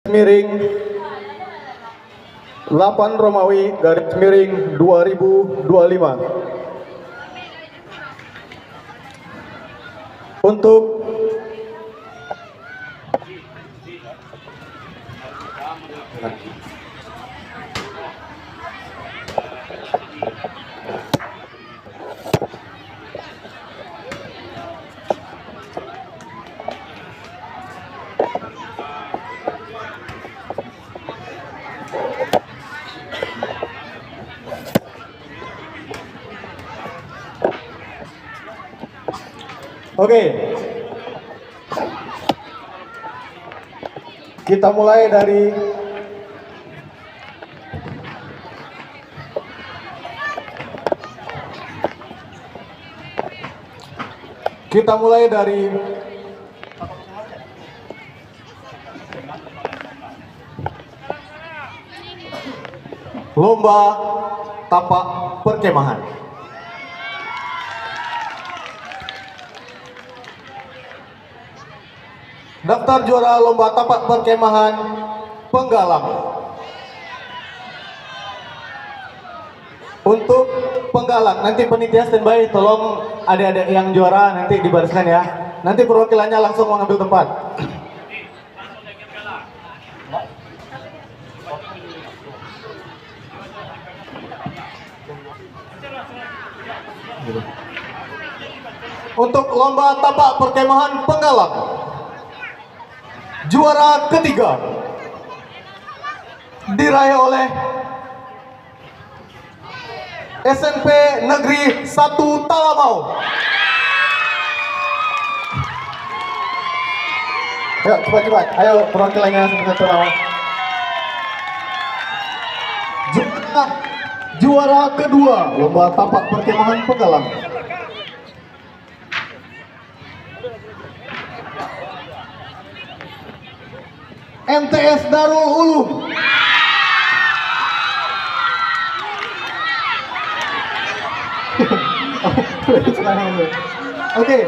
miring 8 Romawi garis miring 2025. Untuk Oke. Kita mulai dari lomba tapak perkemahan. Daftar juara lomba tapak perkemahan Penggalang. Untuk Penggalang, nanti panitia standby, tolong adik-adik yang juara nanti dibariskan ya. Nanti perwakilannya langsung mengambil tempat. Untuk lomba tapak perkemahan Penggalang, juara ketiga diraih oleh SMP Negeri 1 Talamau. Ayo cepat-cepat, ayo perwakilannya sebentar Talamau. Juara kedua lomba tapak perkemahan Penggalang, MTS Darul Ulum. Oke.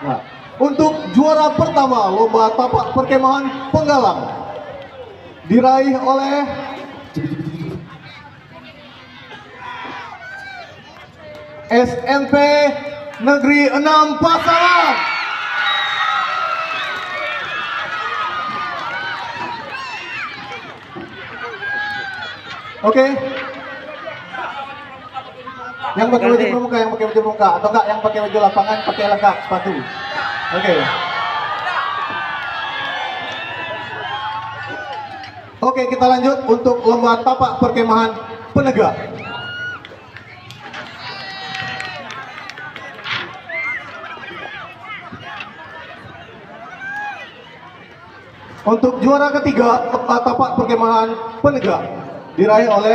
Nah, untuk juara pertama lomba tapak perkemahan Penggalang diraih oleh SMP Negeri 6 Pasaman. Oke. Yang pakai baju pramuka, yang pakai baju pramuka, atau enggak yang pakai baju lapangan pakai lengkap sepatu. Oke. Oke, kita lanjut untuk lomba tapak perkemahan Penegak. Untuk juara ketiga lomba tapak perkemahan Penegak diraih oleh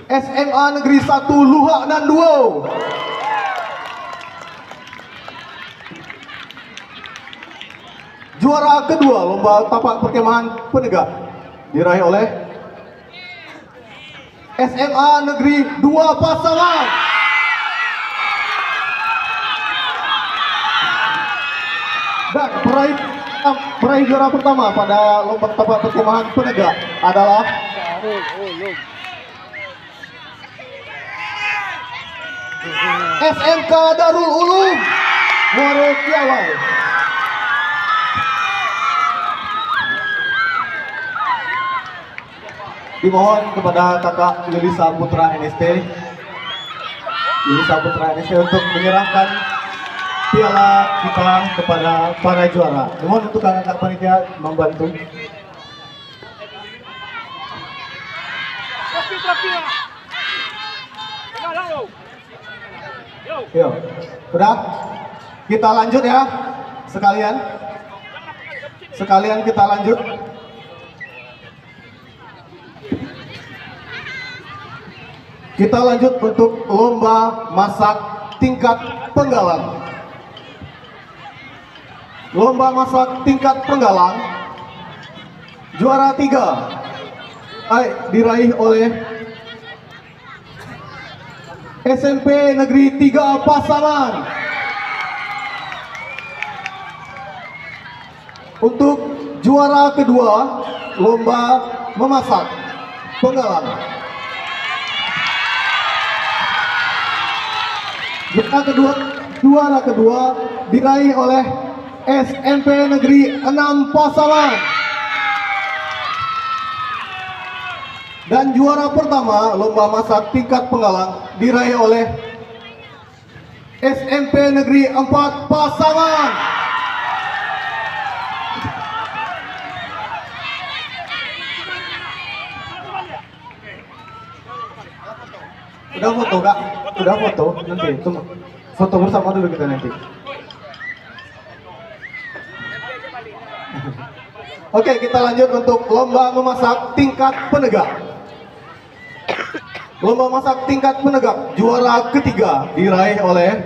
SMA Negeri 1 Luhak Nanduo. Juara kedua lomba tapak perkemahan Penegak diraih oleh SMA Negeri 2 Pasaman. Dan peraih juara pertama pada lomba tapak perkemahan Penegak adalah SMK Darul Ulum Muaro Piawai. Dimohon kepada kakak Lilisa Putra NST untuk menyerahkan piala kita kepada para juara. Mohon untuk kakak panitia membantu. Yo, udah? Kita lanjut ya, sekalian kita lanjut. Kita lanjut untuk lomba masak tingkat Penggalang. Lomba masak tingkat Penggalang juara 3 diraih oleh SMP Negeri 3 Pasaman. Untuk juara kedua lomba memasak penggalang. Juara kedua diraih oleh SMP Negeri 6 Pasaman. Dan juara pertama lomba masak tingkat penggalang diraih oleh SMP Negeri 4 Pasaman. Udah foto kak? Udah foto? Nanti tunggu. Foto bersama dulu kita nanti. Oke, kita lanjut untuk lomba memasak tingkat penegak. Lomba masak tingkat penegak juara ketiga diraih oleh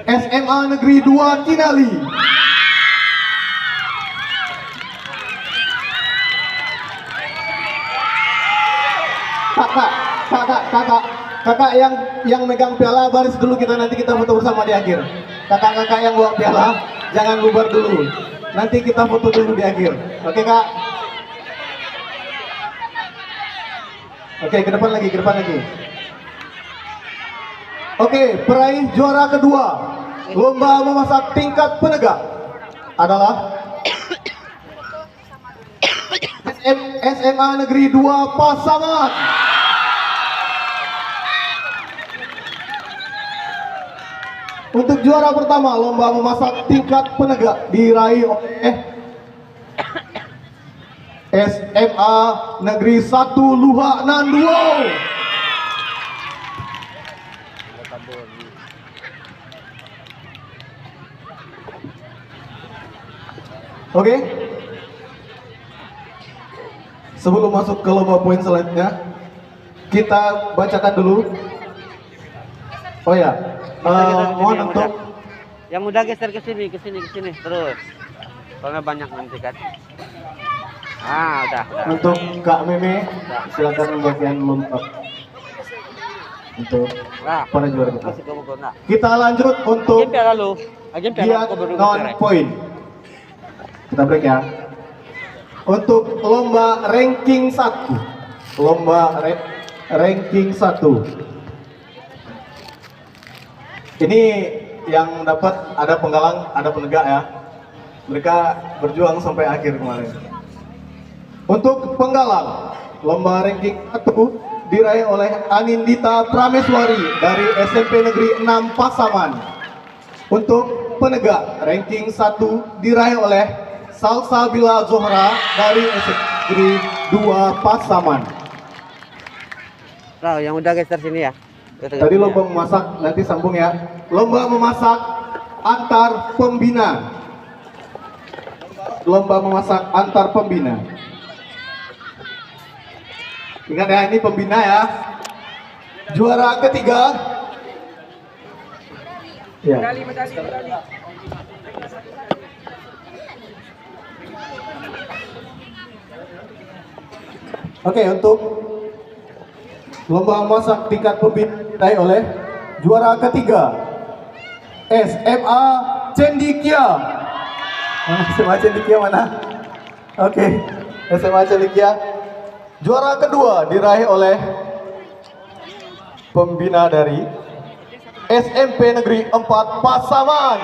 SMA Negeri 2 Kinali. Kakak yang megang piala baris dulu, nanti kita foto bersama di akhir. Kakak-kakak yang bawa piala jangan bubar dulu. Nanti kita foto dulu di akhir. Oke kak? Oke, ke depan lagi. Oke, peraih juara kedua lomba memasak tingkat penegak adalah SMA Negeri 2 Pasaman. Untuk juara pertama lomba memasak tingkat penegak diraih oleh SMA Negeri 1 Luhak Nanduo. Oke. Sebelum masuk ke lomba poin selanjutnya, kita bacakan dulu. Oh ya, mohon untuk yang udah geser ke sini terus. Soalnya banyak nanti kan. Udah. Untuk Kak Meme, silakan membagikan lomba untuk para juara kita. Kita lanjut untuk giat non poin. Kita break ya. Untuk lomba ranking 1. Ranking 1. Ini yang dapat ada penggalang, ada penegak ya. Mereka berjuang sampai akhir kemarin. Untuk penggalang, lomba ranking 1 diraih oleh Anindita Prameswari dari SMP Negeri 6 Pasaman. Untuk penegak, ranking 1 diraih oleh Salsabila Zohra dari SMP Negeri 2 Pasaman. Yang udah geser sini ya. Tadi lomba memasak, nanti sambung ya. Lomba memasak antar pembina. Lomba memasak antar pembina. Ingat ya, ini pembina ya. Juara ketiga. Ya. Medali. Oke, untuk lomba memasak tingkat pembina diraih oleh juara ketiga SMA Cendikia. SMA Cendikia mana? Oke, SMA Cendikia. Juara kedua diraih oleh pembina dari SMP Negeri 4 Pasaman.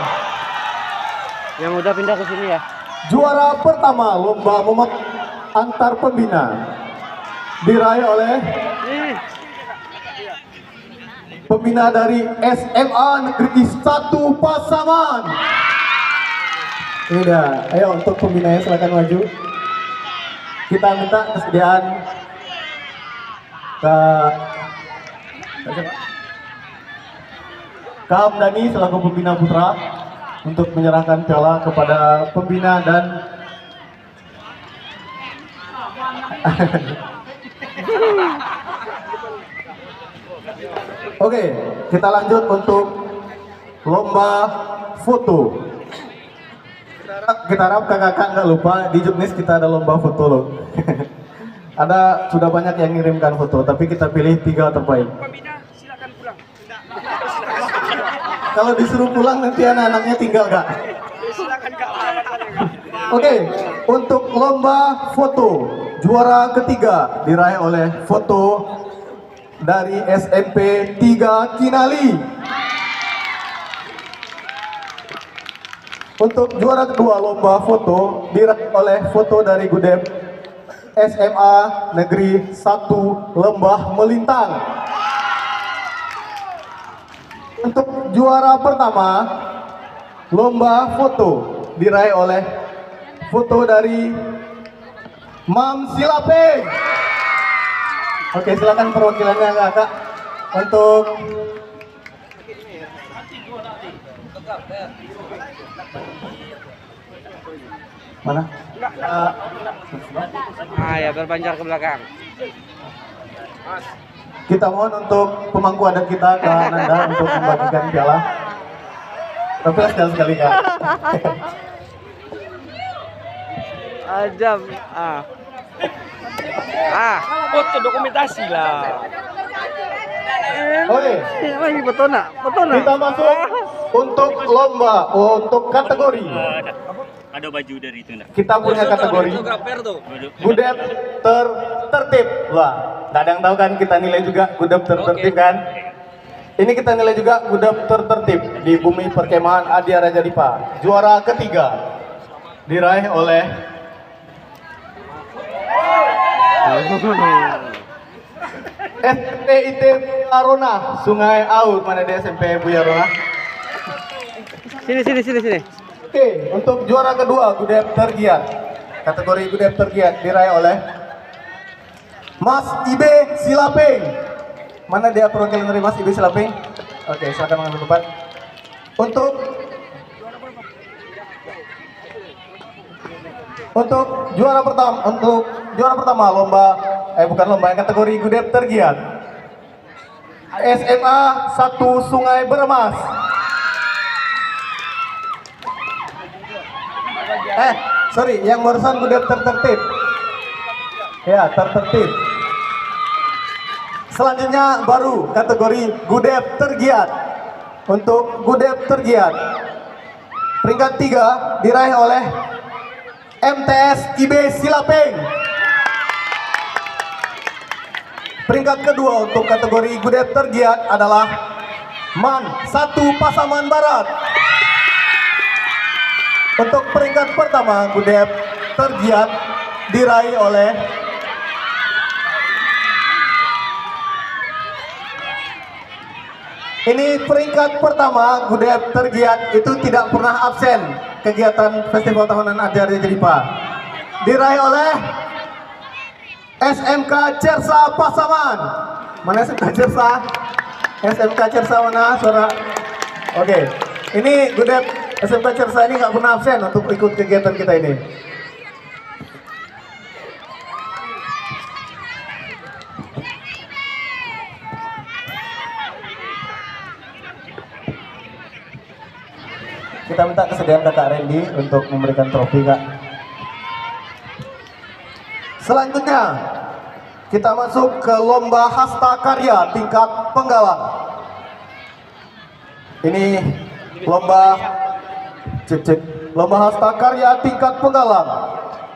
Yang udah pindah ke sini ya. Juara pertama lomba memasak antar pembina diraih oleh pembina dari SMA Negeri 1 Pasaman. Ini dah. Ayo untuk pembinanya silakan maju. Kita minta kesediaan Kak Hamdani selaku pembina putra untuk menyerahkan piala kepada pembina dan Oke, kita lanjut untuk lomba foto. Kita harap kakak-kakak nggak lupa di Juknis kita ada lomba foto loh. Ada sudah banyak yang ngirimkan foto, tapi kita pilih 3 terbaik. Pembina silakan pulang. kalau disuruh pulang nanti anak-anaknya tinggal Kak. Oke, untuk lomba foto juara ketiga diraih oleh foto dari SMP 3 Kinali. Untuk juara kedua lomba foto diraih oleh foto dari Gudep SMA Negeri 1 Lembah Melintang. Untuk juara pertama lomba foto diraih oleh foto dari Mam Silapeng. Oke, silakan perwakilannya Kak untuk mana? Ya berbanjar ke belakang. Kita mohon untuk pemangku adat kita ke Nanda untuk membagikan piala. Tapi sekali-sekali Kak. Ajam. Foto dokumentasi lah. Oke. Lagi foto nak. Kita masuk untuk lomba, untuk kategori. Ada baju dari itu enggak? Kita punya kategori Gudep tertib. Wah, nggak ada yang tahu kan kita nilai juga Gudep tertertib kan? Ini kita nilai juga Gudep tertertib di Bumi Perkemahan Adia Raja Dipa. Juara ketiga diraih oleh SMP IT Arona Sungai Aur. Mana di SMP Buya Rona? Sini. Oke, untuk juara kedua Gudep tergiat. Kategori Gudep tergiat diraih oleh Mas Ibe Silapeng. Mana dia perwakilan dari Mas Ibe Silapeng? Oke, silakan mengambil tempat. Untuk juara pertama lomba kategori Gudep tergiat SMA 1 Sungai Beremas. Yang barusan Gudep tertertib. Ya, tertertib. Selanjutnya baru kategori Gudep tergiat. Untuk Gudep tergiat peringkat 3 diraih oleh MTS IB Silapeng. Peringkat kedua untuk kategori Gudep tergiat adalah MAN 1 Pasaman Barat. Untuk peringkat pertama Gudep tergiat diraih oleh peringkat pertama Gudep tergiat itu tidak pernah absen kegiatan Festival Tahunan Adia Raja Dipa. Diraih oleh SMK Cersa Pasaman. Mana SMK Cersa? SMK Cersa mana suara? Oke, ini Gudep SMK Cersa ini nggak pernah absen untuk ikut kegiatan kita ini. Kita minta kesediaan Kakak Randy untuk memberikan trofi Kak. Selanjutnya kita masuk ke lomba hasta karya tingkat Penggalang. Ini lomba hasta karya tingkat Penggalang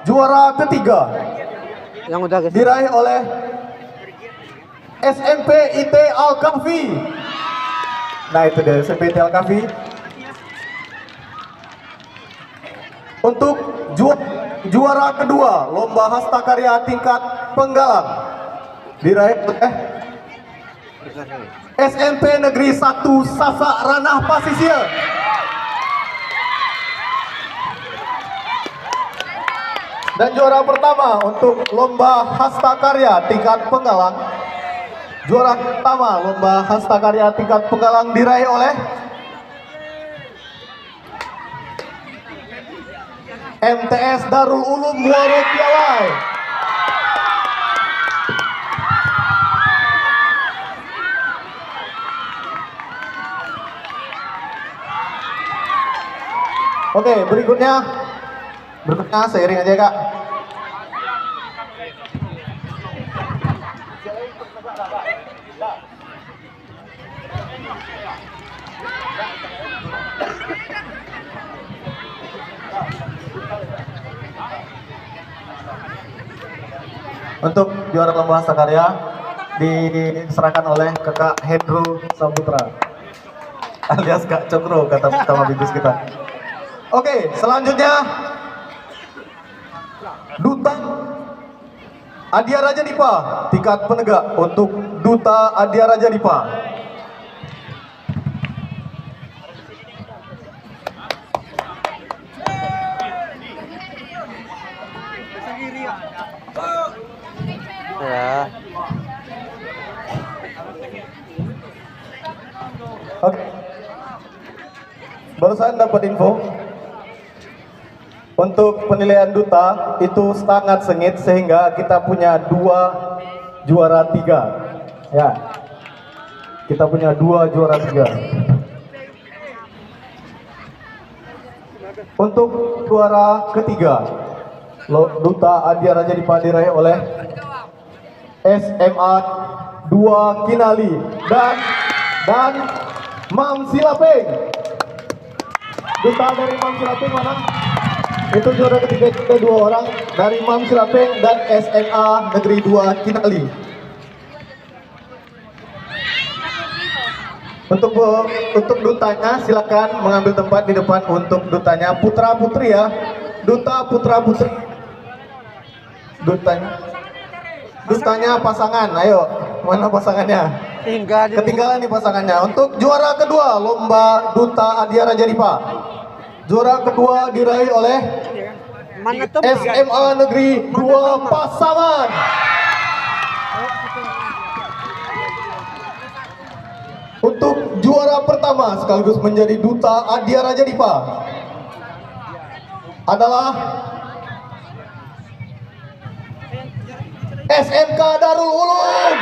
juara ketiga Yang udah guys. diraih oleh SMP IT Al-Kahfi. Nah itu dia SMP IT Al-Kahfi. Untuk juara kedua lomba hasta karya tingkat Penggalang diraih oleh SMP Negeri 1 Sasak Ranah Pasisir. Dan juara pertama untuk lomba hasta karya tingkat Penggalang. Juara pertama lomba hasta karya tingkat Penggalang diraih oleh MTS Darul Ulum Muaro Piawai. Oke, berikutnya seiring aja Kak. Untuk juara lomba sakarya diserahkan oleh kakak Hendro Saputra alias Kak Cokro kata Bigus kita. Oke, selanjutnya Duta Adia Raja Dipa tingkat penegak untuk Duta Adia Raja Dipa. Ya. Oke. Barusan dapat info untuk penilaian duta itu sangat sengit sehingga kita punya 2 juara 3. Ya. Kita punya 2 juara 3. Untuk juara ketiga, Duta Adia Raja Dipa diraih oleh SMA 2 Kinali dan Mam Silapeng. Duta dari Mam Silapeng mana? Itu juara ketiga kita 2 orang dari Mam Silapeng dan SMA Negeri 2 Kinali. Untuk dutanya silakan mengambil tempat di depan untuk dutanya putra putri ya. Duta putra putri. Dutanya pasangan, ayo mana pasangannya? Ketinggalan nih pasangannya. Untuk juara kedua lomba Duta Adia Raja Dipa, juara kedua diraih oleh SMA Negeri 2 Pasaman. Untuk juara pertama sekaligus menjadi Duta Adia Raja Dipa adalah SMK Darul Ulum.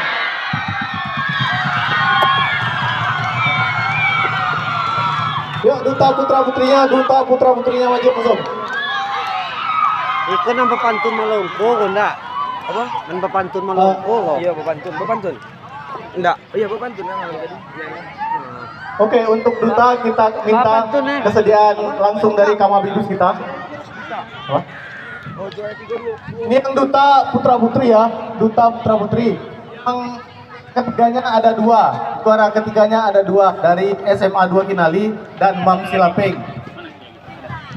Ya, Duta putra putrinya wajib masuk. Ikan nang pepantun malongko kok ndak? Apa? Nang pepantun malongko kok. Iya, bepantun. Enggak. Iya, bepantun yang tadi. Oke, untuk Duta kita minta kesediaan langsung dari Kamabidus kita. Apa? Ini yang Duta putra putri ya, Duta putra putri. Yang ketiganya ada 2, juara ketiganya ada 2 dari SMA 2 Kinali dan Mam Silapeng.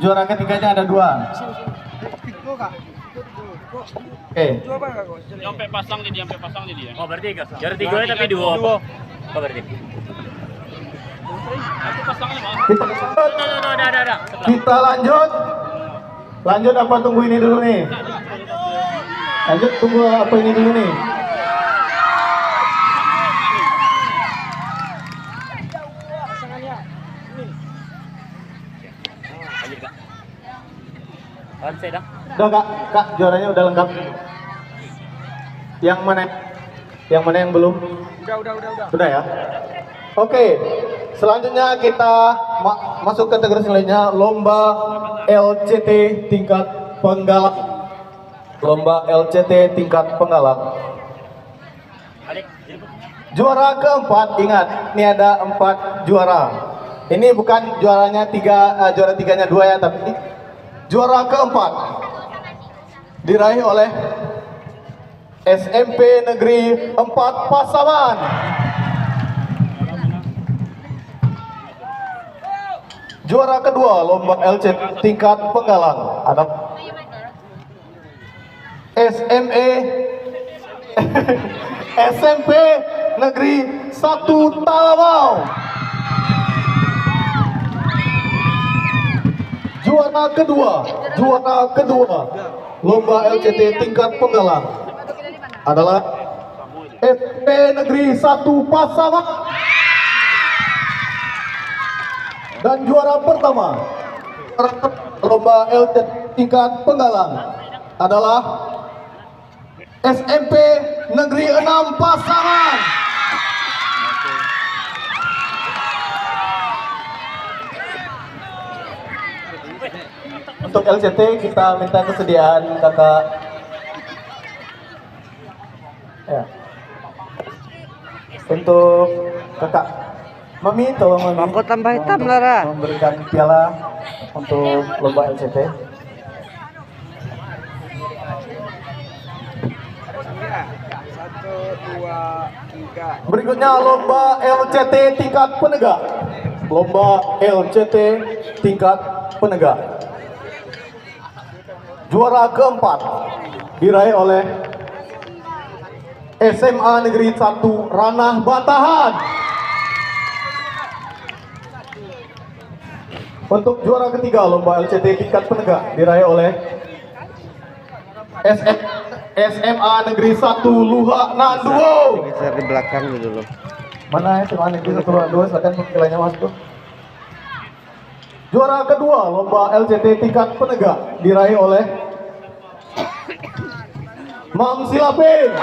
Juara ketiganya ada 2. Oke. Sampai pasang di dia. Oh berarti juara 3 tapi 2. Oh berarti. Kita lanjut apa tunggu ini dulu nih? Lanjut tunggu apa ini dulu nih? Udah kak, juaranya udah lengkap. Yang mana yang belum? Udah ya. Oke, selanjutnya kita masuk kategori selanjutnya lomba LCT tingkat penggalang. Lomba LCT tingkat penggalang. Juara keempat, ingat, ini ada 4 juara. Ini bukan juaranya 3, juara 3-nya 2 ya, tapi juara keempat diraih oleh SMP Negeri 4 Pasaman. Juara kedua lomba LCT tingkat penggalang ada SMP Negeri 1 Talamau. Juara kedua lomba LCT tingkat penggalang adalah SMP Negeri 1 Pasaman. Dan juara pertama lomba LCT tingkat penggalang adalah SMP Negeri 6 Pasaman. Untuk LCT kita minta kesediaan kakak. Ya. Untuk kakak Mami, tolong Mami. Aku tambah hitam Lara. Memberikan piala untuk lomba LCT. Berikutnya lomba LCT tingkat penegak. Lomba LCT tingkat penegak. Juara keempat diraih oleh SMA Negeri 1 Ranah Batahan. Untuk juara ketiga lomba LCT tingkat penegak diraih oleh SMA Negeri 1 Luhak Nanduo. Geser di belakang dulu. Mana SMA Negeri 1 Luhak Nanduo? Silakan perwakilannya masuk. Juara kedua lomba LCT tingkat penegak diraih oleh Mam Silapin.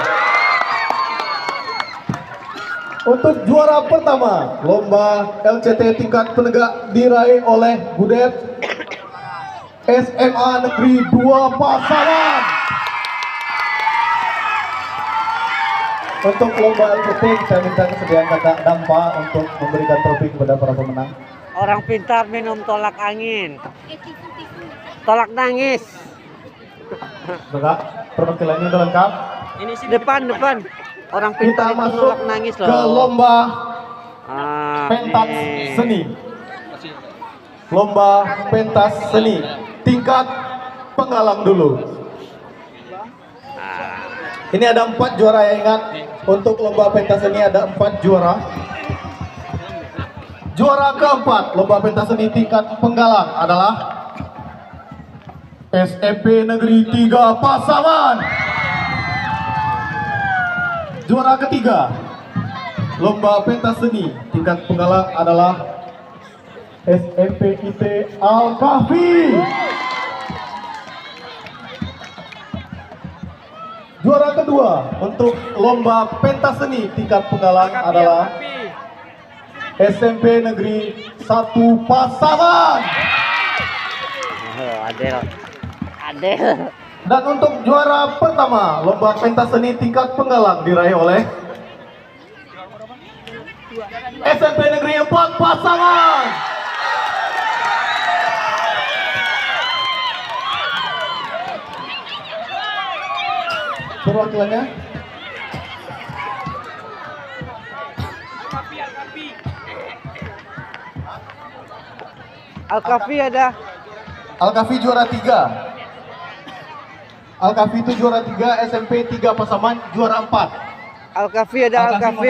Untuk juara pertama lomba LCT tingkat penegak diraih oleh Budet SMA Negeri 2 Pasaman. Untuk lomba LCT saya minta kesediaan kakak Dampa untuk memberikan trofi kepada para pemenang. Orang pintar minum tolak angin. Tolak nangis. Kakak, perwakilannya udah lengkap. Depan. Orang Kita pintar itu masuk tolak nangis loh. ke lomba Ah, pentas nih. seni. Lomba pentas seni tingkat penggalang dulu. Ini ada 4 juara ya, ingat. Untuk lomba pentas seni ada 4 juara. Juara keempat lomba pentas seni tingkat penggalang adalah SMP Negeri 3 Pasaman. Juara ketiga lomba pentas seni tingkat penggalang adalah SMP IT Al-Kahfi. Juara kedua untuk lomba pentas seni tingkat penggalang adalah SMP Negeri 1 Pasaman. Adel. Dan untuk juara pertama lomba pentas seni tingkat penggalang diraih oleh SMP Negeri 4 Pasaman. Perwakilannya Al-Kafi ada. Al-Kahfi juara 3. Al-Kahfi itu juara 3, SMP 3 Pasaman juara 4. Al-Kafi ada. Al-Kafi.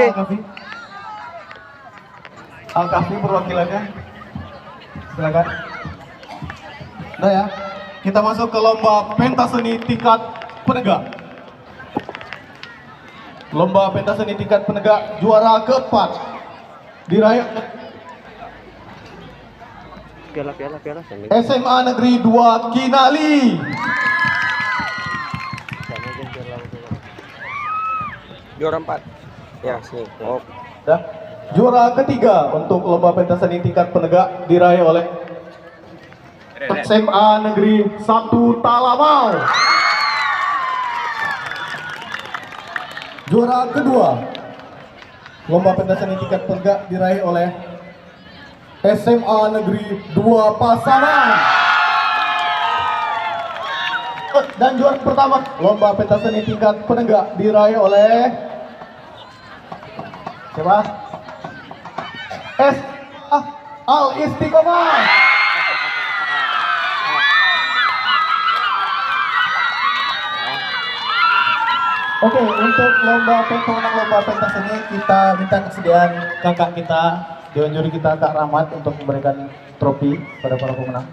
Al-Kahfi perwakilannya. Silakan. Nah ya, kita masuk ke lomba pentas seni tingkat penegak. Lomba pentas seni tingkat penegak juara keempat diraih Piala. SMA Negeri 2 Kinali. Juara 4. Ya, sini. Oh. Dah. Juara ketiga untuk lomba pentas seni tingkat penegak diraih oleh SMA Negeri 1 Talamau. Juara kedua lomba pentas seni tingkat penegak diraih oleh SMA Negeri 2 Pasaman. Dan juara pertama lomba pentas seni tingkat penegak diraih oleh siapa? SMA Al Istiqomah. Oke, untuk pemenang lomba pentas ini kita minta kesediaan kakak kita, dewan juri kita Kak Rahmat untuk memberikan trofi pada para pemenang.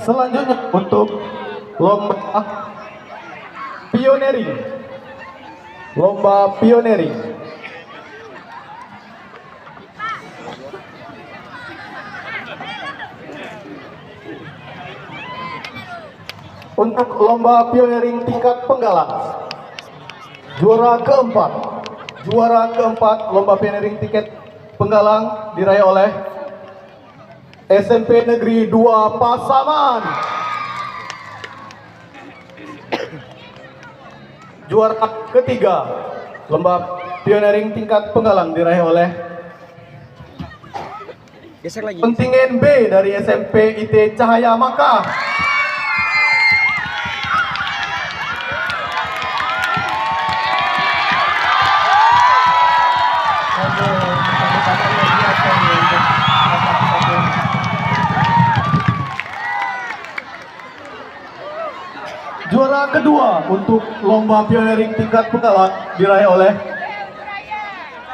Selanjutnya untuk lomba pioneering. Lomba pioneering. Untuk lomba pioneering tingkat penggalang juara keempat lomba pioneering tingkat penggalang diraih oleh SMP Negeri 2 Pasaman. Juara ketiga lomba pioneering tingkat penggalang diraih oleh Geser lagi. kontingen B dari SMP IT Cahaya Makkah. kedua untuk lomba pioneering tingkat Penggalang diraih oleh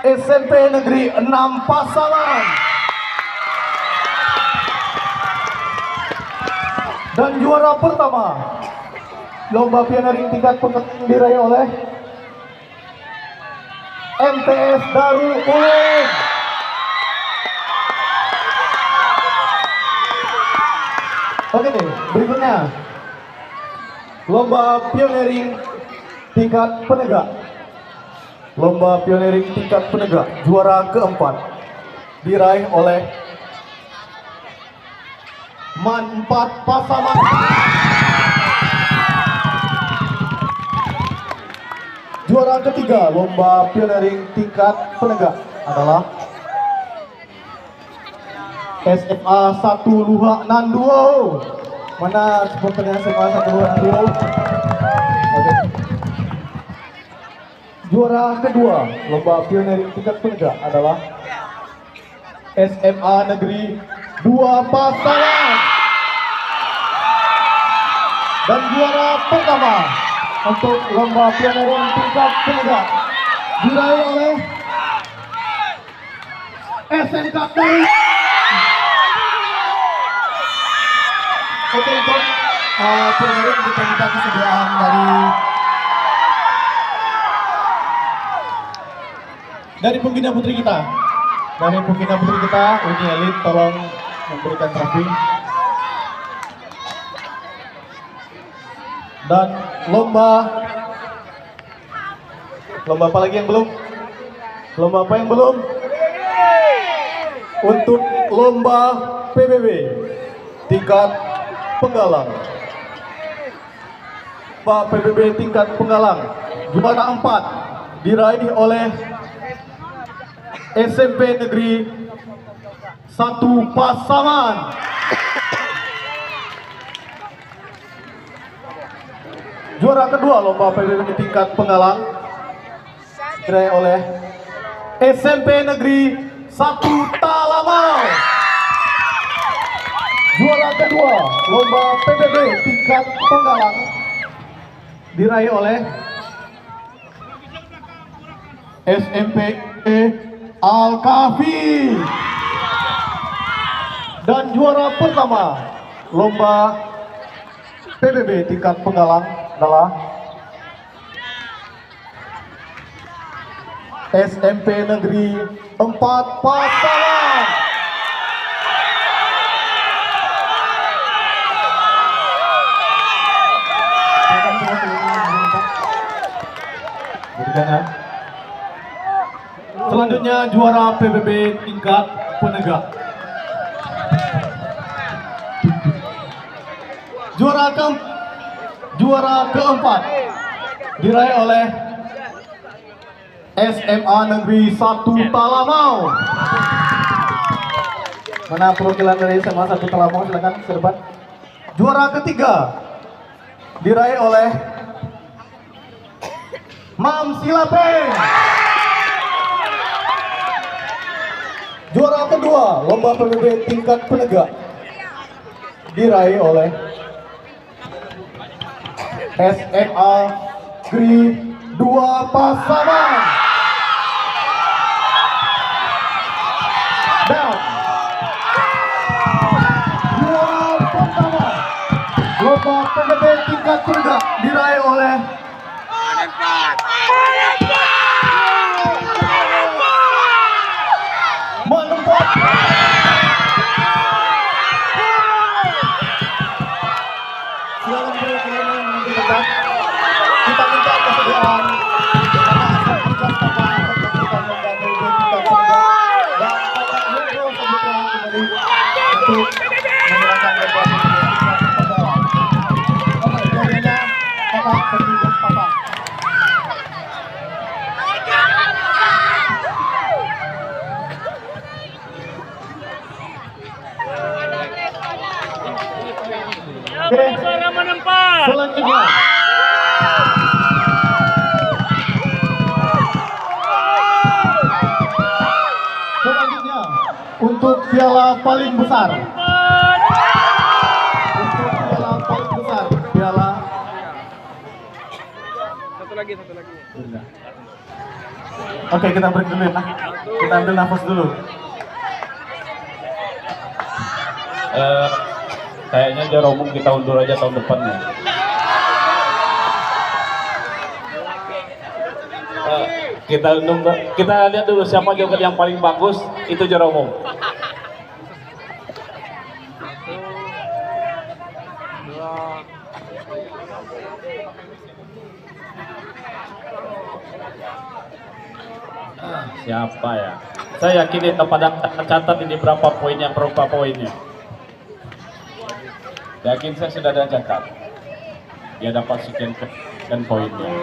SMP Negeri 6 Pasaman. Dan juara pertama lomba pioneering tingkat Penggalang diraih oleh MTS Darul Ulum. Oke nih, berikutnya lomba pioneering tingkat penegak. Lomba pioneering tingkat penegak juara keempat diraih oleh MAN 4 Pasaman. Juara ketiga lomba pioneering tingkat penegak adalah SMA 1 Luhak Nanduo. Mana supporternya SMA 1 Luhak Nanduo? Oke. Juara kedua lomba pioneering tingkat penegak adalah SMA Negeri 2 Pasaman. Dan juara pertama untuk lomba pioneering tingkat penegak diraih oleh SMK Negeri. Oke, untuk pioneering kita minta kesediaan dari pembina putri kita. Dari pembina putri kita, Uni Elit, tolong memberikan trofi. Dan lomba apa lagi yang belum? Lomba apa yang belum? Untuk lomba PBB tingkat Penggalang. Pak PBB tingkat Penggalang juara 4 diraih oleh SMP Negeri 1 Pasaman. Juara kedua lomba PBB tingkat Penggalang diraih oleh SMP Negeri 1 Talamau. Juara kedua lomba PBB tingkat Penggalang diraih oleh SMP Al-Kafi. Dan juara pertama lomba PBB tingkat Penggalang adalah SMP Negeri 4 Pasaman. Selanjutnya juara PBB tingkat penegak. Juara keempat diraih oleh SMA Negeri 1 Talamau. Mana perwakilan dari SMA 1 Talamau, silakan ke depan. Juara ketiga diraih oleh Mam Silapeng. Juara kedua lomba PBB tingkat penegak diraih oleh SMA Negeri 2 Pasaman. Dan juara pertama lomba PBB tingkat penegak diraih oleh Menempat. Silakan perwakilan yang menjadi dekat. Kita minta kesediaan karena asal tugas Bapak memberikan lomba PBB tingkat penegak dan Bapak Hendro Saputra kembali untuk menyerahkan lomba PBB tingkat penegak. Oke, jadinya Bapak bertugas Bapak. Oke, selanjutnya untuk piala paling besar. Untuk piala paling besar, piala lagi. Oke, kita break dulu ya. Kita ambil nafas dulu. Kayaknya juara umum kita undur aja tahun depannya. Kita lihat dulu siapa joget yang paling bagus, itu juara umum. Siapa ya? Saya yakin itu pada catat ini berapa poinnya, berapa poinnya. Yakin saya sudah ada catat. Dia dapat sekian poinnya.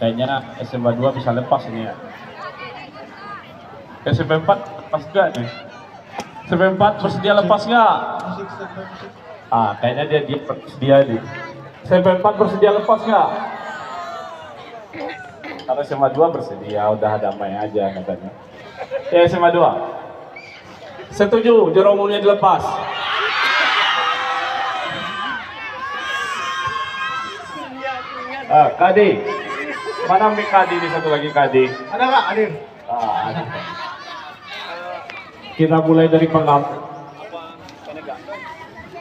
Kayaknya SMA 2 bisa lepas ini ya. SMP 4 lepas gak nih? SMP 4 bersedia lepas gak? Kayaknya dia bersedia nih. SMP 4 bersedia lepas gak? Kalau SMA 2 bersedia, udah damai aja katanya. Ya SMA 2 setuju juara umumnya dilepas. Kadi, mana Mik Kadi ini satu lagi Kadi? Ada nggak hadir? Ada. Kita mulai dari pengalaman.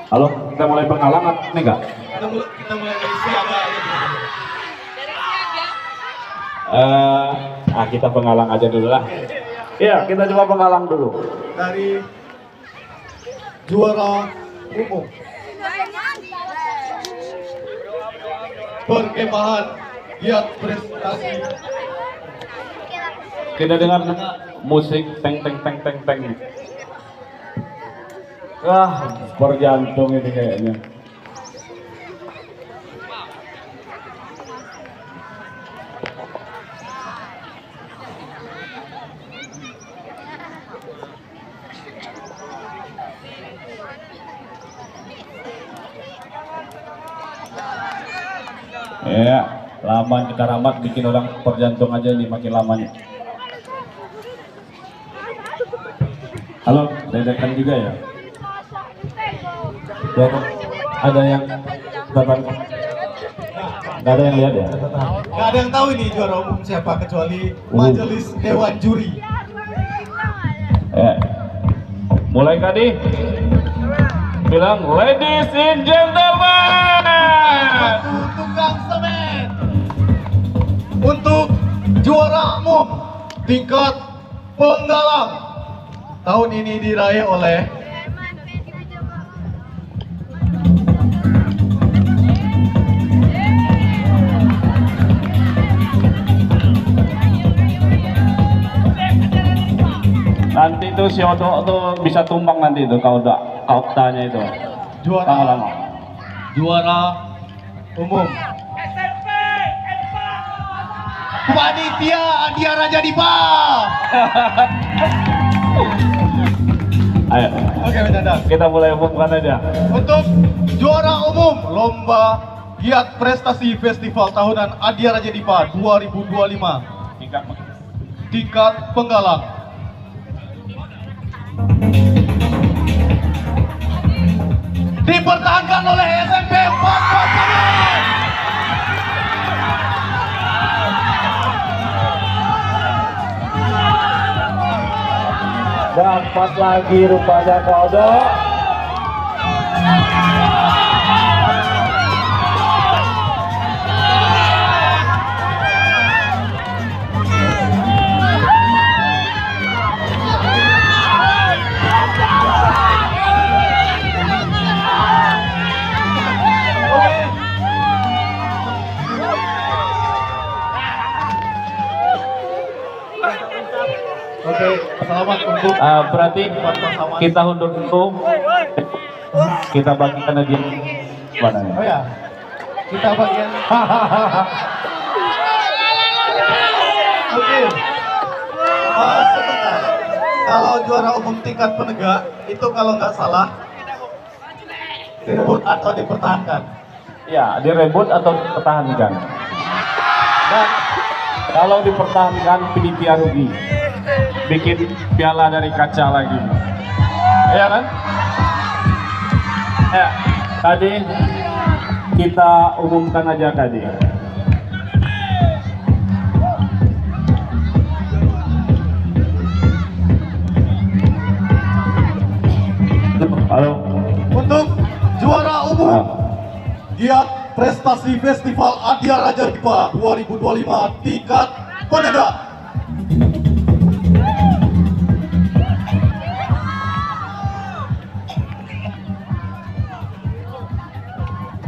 Halo, kita mulai pengalaman nih nggak? Kita mulai dari siapa? Kita penghalang aja dulu lah. Iya, kita coba penghalang dulu. Dari juara umum perkemahan giat prestasi. Kita dengar musik teng teng teng teng teng. Berjantung ini kayaknya. Ya, lama kita ramat bikin orang perjantung aja ini makin lamanya. Halo, dadakan juga ya? Ada yang datang? Gak ada yang lihat ya? Gak ada yang tahu ini juara umum siapa kecuali majelis dewan juri. Mulai Kadi. Bilang, ladies and gentlemen. Tukang semen untuk juara umum tingkat penggalang tahun ini diraih oleh nanti itu si Odo tuh bisa tumbang nanti itu kau tanya itu juara umum panitia Adia Raja Dipa. Ayo, Oke, bercanda. kita mulai umumkan aja. Untuk juara umum lomba giat prestasi festival tahunan Adia Raja Dipa 2025 tingkat penggalang dipertahankan oleh SMP 4 Dapat lagi rupanya Odo. Oke, selamat untuk Berarti kita undur dulu. Kita bagikan lagi mana oh ya, kita bagian. Oke. Sebentar. Kalau juara umum tingkat penegak itu kalau nggak salah direbut atau dipertahankan. Ya, direbut atau dipertahankan. Dan kalau dipertahankan panitia rugi. Bikin piala dari kaca lagi. Ya kan? Ya, tadi kita umumkan aja tadi. Halo. Untuk juara umum Ah. giat prestasi Festival Adia Raja Dipa 2025 tingkat penegak.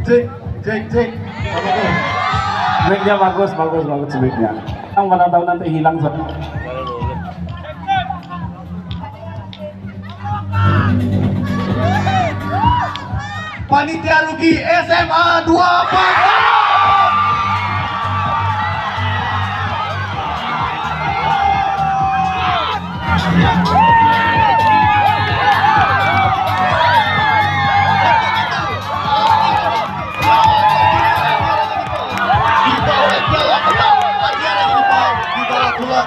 Cek, cek, cek. Breaknya bagus breaknya. Yang mana tahu nanti hilang satu. Panitia rugi SMA 2 Pasaman. Dibawa pulang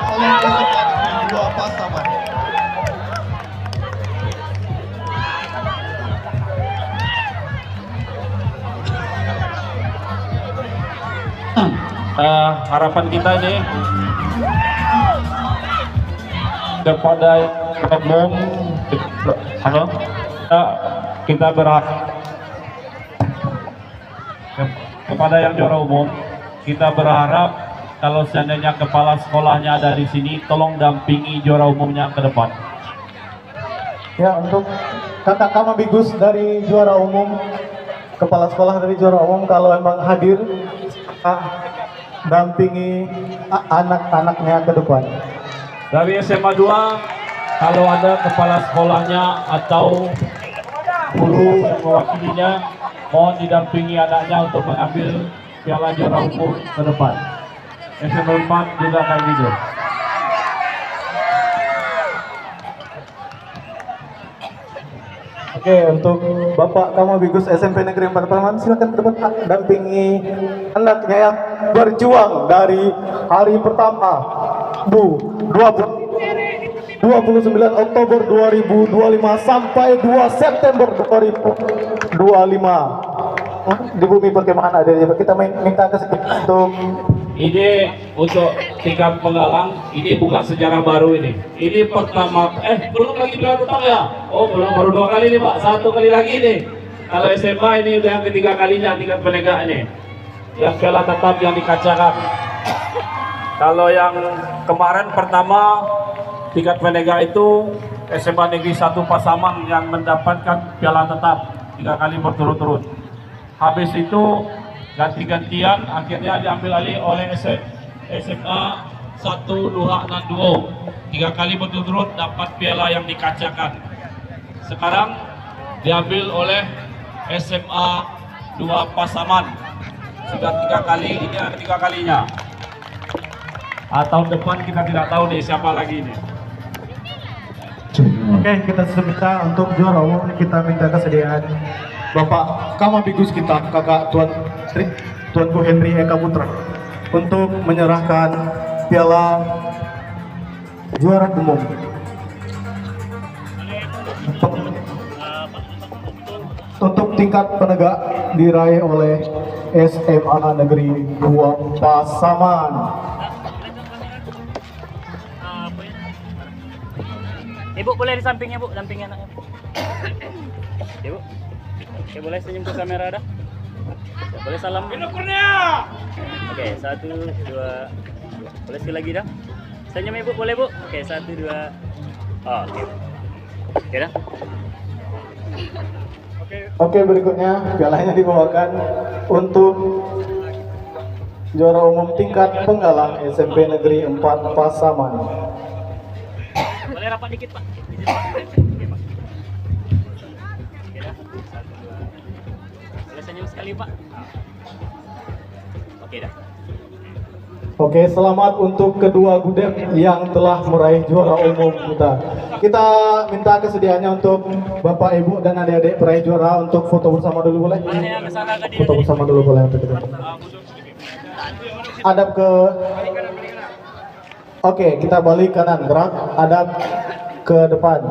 oleh SMA 2 Pasaman. Harapan kita ini kepada umum, halo, kita berharap kepada yang juara umum, kita berharap kalau seandainya kepala sekolahnya ada di sini, tolong dampingi juara umumnya ke depan. Ya, untuk kakak Kamabigus dari juara umum, kepala sekolah dari juara umum, kalau emang hadir, dampingi anak-anaknya ke depan. Dari SMA 2, kalau ada kepala sekolahnya atau guru yang mewakilinya, mohon didampingi anaknya untuk mengambil piala juara umum ke depan. SMA 4 juga kayak gitu. Oke, untuk Bapak Kamabigus SMP Negeri 4 Pasaman, silakan ke depan dampingi anaknya yang berjuang dari hari pertama 29 Oktober 2025 sampai 2 September 2025 di bumi perkemahan ada. Kita minta kesempatan untuk Ini untuk tingkat penggalang, ini bukan sejarah baru ini. Ini pertama, belum lagi piala tetap ya? Oh belum, baru 2 kali nih Pak, 1 kali lagi nih. Kalau SMA ini udah yang ketiga kalinya tingkat penegak ini. Yang piala tetap yang dikacakan. Kalau yang kemarin pertama tingkat penegak itu SMA Negeri 1 Pasaman yang mendapatkan piala tetap 3 kali berturut-turut. Habis itu ganti-gantian akhirnya diambil alih oleh SMA 1 Luhak Nanduo 3 kali berturut-turut dapat piala yang dikacakan. Sekarang diambil oleh SMA 2 Pasaman sudah 3 kali, ini yang ketiga kalinya. Tahun depan kita tidak tahu nih siapa lagi ini. Oke, kita sudah minta untuk juara umum, kita minta kesediaan Bapak Kamabigus kita, kakak Tuanku Henry Eka Putra, untuk menyerahkan piala juara umum. Untuk tingkat penegak diraih oleh SMA Negeri 2 Pasaman. Ibu boleh di sampingnya Bu, dampingi anaknya. Ibu, oke boleh senyum ke kamera dah. Boleh salam. Oke, 1, 2, boleh sekali lagi dah. Senyum Ibu, boleh Bu. Oke, 1, 2. Oh, oke. Oke dah. Oke, berikutnya pialanya dibawakan untuk juara umum tingkat penggalang SMP Negeri 4 Pasaman. Boleh rapat dikit Pak. Izin, Pak. Oke Pak. Oke dah. 1, 2. Boleh senyum sekali Pak. Oke dah. Oke, selamat untuk kedua gudeg yang telah meraih juara umum kita. Kita minta kesediaannya untuk Bapak, Ibu, dan adik-adik peraih juara untuk foto bersama dulu boleh? Mana yang kesana ke dia? Foto bersama dulu boleh untuk kita. Hadap ke. Oke, kita balik kanan, gerak, hadap ke depan.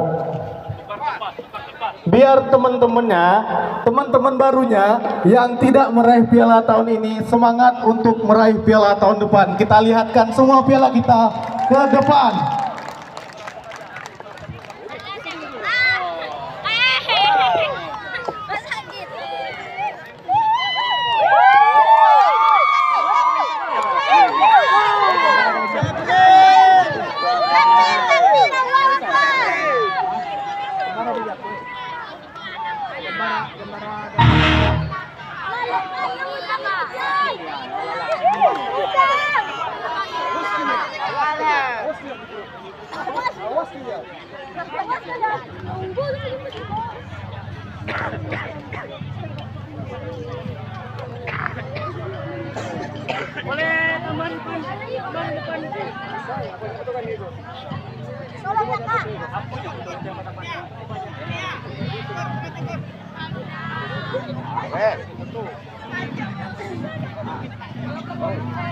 Biar teman-teman barunya yang tidak meraih piala tahun ini semangat untuk meraih piala tahun depan. Kita lihatkan semua piala kita ke depan. Boleh tambah depan. Tambah depan.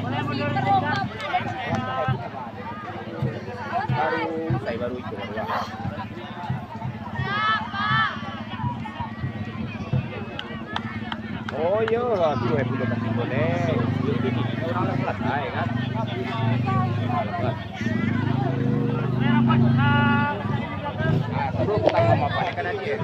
Boleh mundur sedikit. Saya baru itu baru. Oh iya, aku punya pasti boleh. Orang selesai kan. Terus kita mau apa kan dia.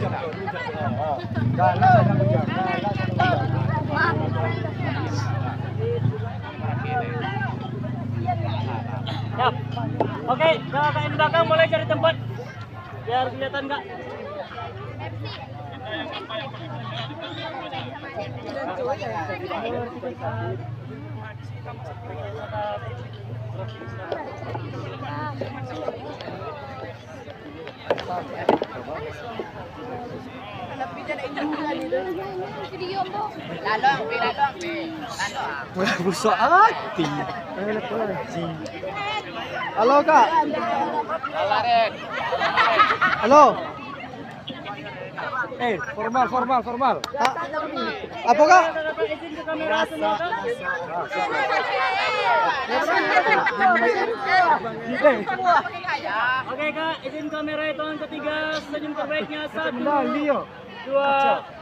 Siap. Oke, kakak yang belakang boleh cari tempat biar kelihatan nggak? Busuk hati. Halo kak. Halo. Formal. Apa kak? Izin ke kamera semua kak. Oke kak, izin kamera hitungan ketiga, senyum terbaiknya 1, 2,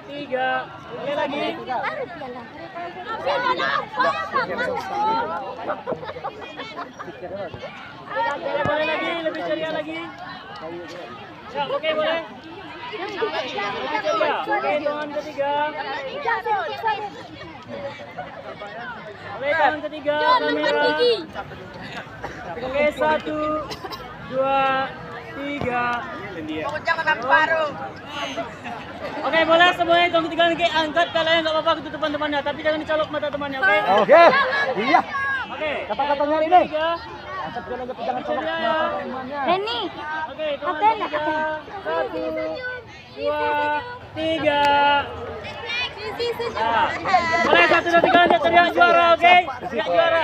3. Oke lagi. Boleh lagi, lebih ceria lagi. Ya, oke boleh. Lebih ceria. Oke, hitungan ketiga. Oke, hitungan ketiga, kamera. Oke, 1, 2, 3. Oke, boleh semuanya hitung ketiga lagi. Angkat kalian nggak apa-apa ketutupan temannya, tapi jangan dicolok mata temannya, oke? Oke. Iya. Oke. Kata-katanya ini. Tiga. Jangan colok mata temannya. Reni, Oke, hitungan ketiga. 1, 2, 3. Nah, boleh 1, 2, 3 lanjut teriak juara, oke? Teriak juara.